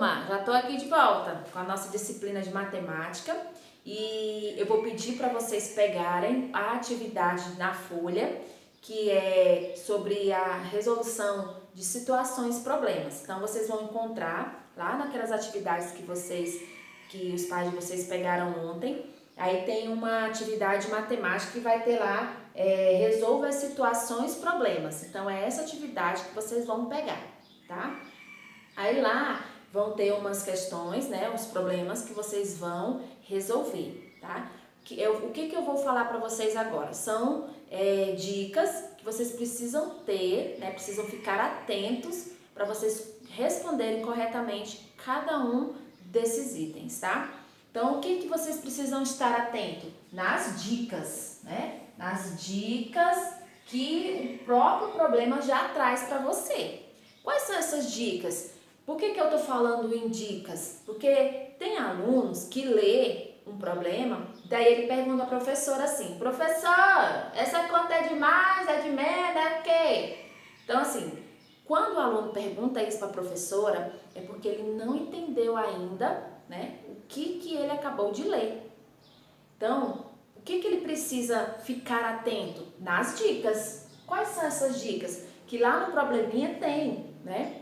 turma, já estou aqui de volta com a nossa disciplina de matemática e eu vou pedir para vocês pegarem a atividade na folha, que é sobre a resolução de situações e problemas. Então vocês vão encontrar lá naquelas atividades que os pais de vocês pegaram ontem. Aí tem uma atividade matemática que vai ter lá, resolva as situações e problemas. Então é essa atividade que vocês vão pegar, tá? Aí lá vão ter umas questões, né, uns problemas que vocês vão resolver, tá? O que eu vou falar para vocês agora? São dicas que vocês precisam ter, né, precisam ficar atentos para vocês responderem corretamente cada um desses itens, tá? Então, o que vocês precisam estar atentos? Nas dicas, né? Nas dicas que o próprio problema já traz para você. Quais são essas dicas? Por que eu tô falando em dicas? Porque tem alunos que lê um problema, daí ele pergunta à professora assim: professor, essa conta é de mais, é de menos, é o quê? Então, assim, quando o aluno pergunta isso para a professora, é porque ele não entendeu ainda, né, o que ele acabou de ler. Então, o que ele precisa ficar atento? Nas dicas. Quais são essas dicas? Que lá no probleminha tem, né?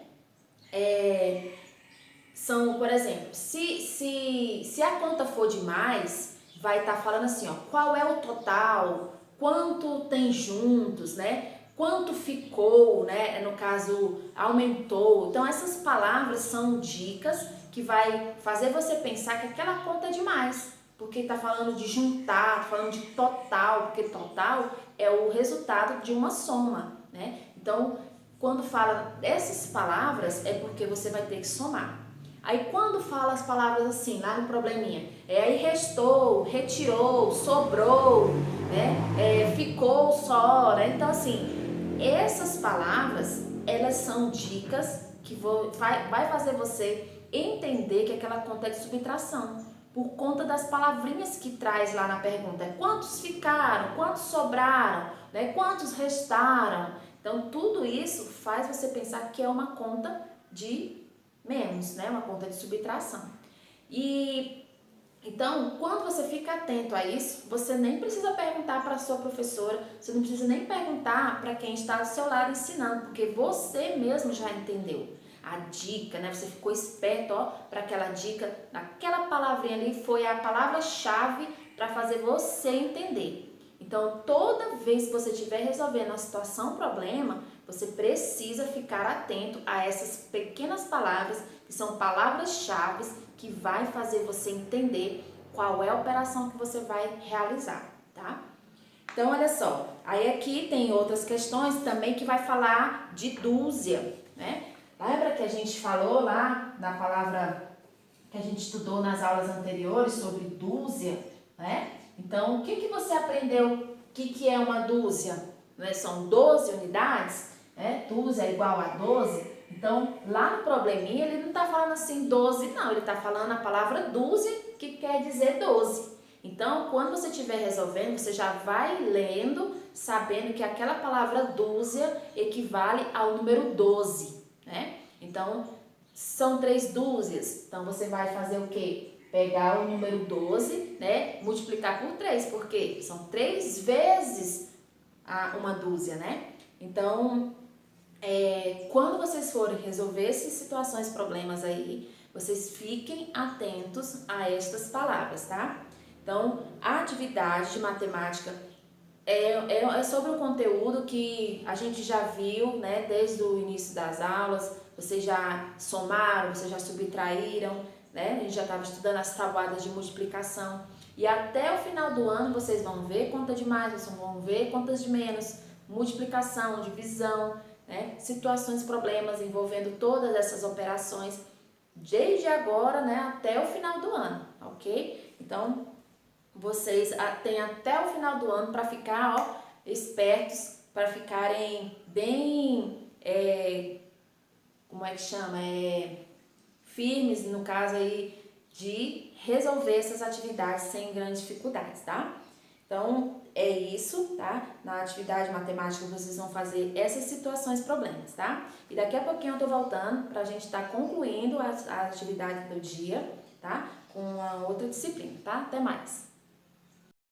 São, por exemplo, se a conta for demais, vai estar falando assim, ó, qual é o total, quanto tem juntos, né? Quanto ficou, né? No caso, aumentou. Então, essas palavras são dicas que vai fazer você pensar que aquela conta é demais, porque está falando de juntar, tá falando de total, porque total é o resultado de uma soma, né? Então, quando fala essas palavras, é porque você vai ter que somar. Aí quando fala as palavras assim, lá no probleminha, aí restou, retirou, sobrou, né? Ficou só, né? Então assim, essas palavras, elas são dicas que vai fazer você entender que aquela conta é de subtração, por conta das palavrinhas que traz lá na pergunta. Quantos ficaram, quantos sobraram, né? Quantos restaram. Então tudo isso faz você pensar que é uma conta de menos, né? Uma conta de subtração. E então, quando você fica atento a isso, você nem precisa perguntar para a sua professora, você não precisa nem perguntar para quem está ao seu lado ensinando, porque você mesmo já entendeu a dica, né? Você ficou esperto, ó, para aquela dica, naquela palavrinha ali foi a palavra-chave para fazer você entender. Então, toda vez que você estiver resolvendo uma situação, um problema, você precisa ficar atento a essas pequenas palavras, que são palavras-chave, que vai fazer você entender qual é a operação que você vai realizar, tá? Então, olha só, aí aqui tem outras questões também que vai falar de dúzia, né? Lembra que a gente falou lá na palavra que a gente estudou nas aulas anteriores sobre dúzia, né? Então, o que você aprendeu? O que é uma dúzia? Né? São 12 unidades, né? Dúzia é igual a 12. Então, lá no probleminha, ele não está falando assim 12, não. Ele está falando a palavra dúzia, que quer dizer 12. Então, quando você estiver resolvendo, você já vai lendo, sabendo que aquela palavra dúzia equivale ao número 12, né? Então, são 3 dúzias. Então, você vai fazer o quê? Pegar o número 12, né? Multiplicar por 3, porque são 3 vezes uma dúzia, né? Então, quando vocês forem resolver essas situações, problemas aí, vocês fiquem atentos a estas palavras, tá? Então, a atividade de matemática é sobre um conteúdo que a gente já viu, né, desde o início das aulas. Vocês já somaram, vocês já subtraíram, né? A gente já estava estudando as tabuadas de multiplicação. E até o final do ano vocês vão ver conta de mais, vocês vão ver contas de menos, multiplicação, divisão, né? Situações, problemas envolvendo todas essas operações desde agora, né, até o final do ano, ok? Então, vocês têm até o final do ano para ficar, ó, espertos, para ficarem bem, como é que chama? Firmes, no caso aí, de resolver essas atividades sem grandes dificuldades, tá? Então, é isso, tá? Na atividade matemática vocês vão fazer essas situações, problemas, tá? E daqui a pouquinho eu tô voltando pra gente estar concluindo a atividade do dia, tá? Com a outra disciplina, tá? Até mais!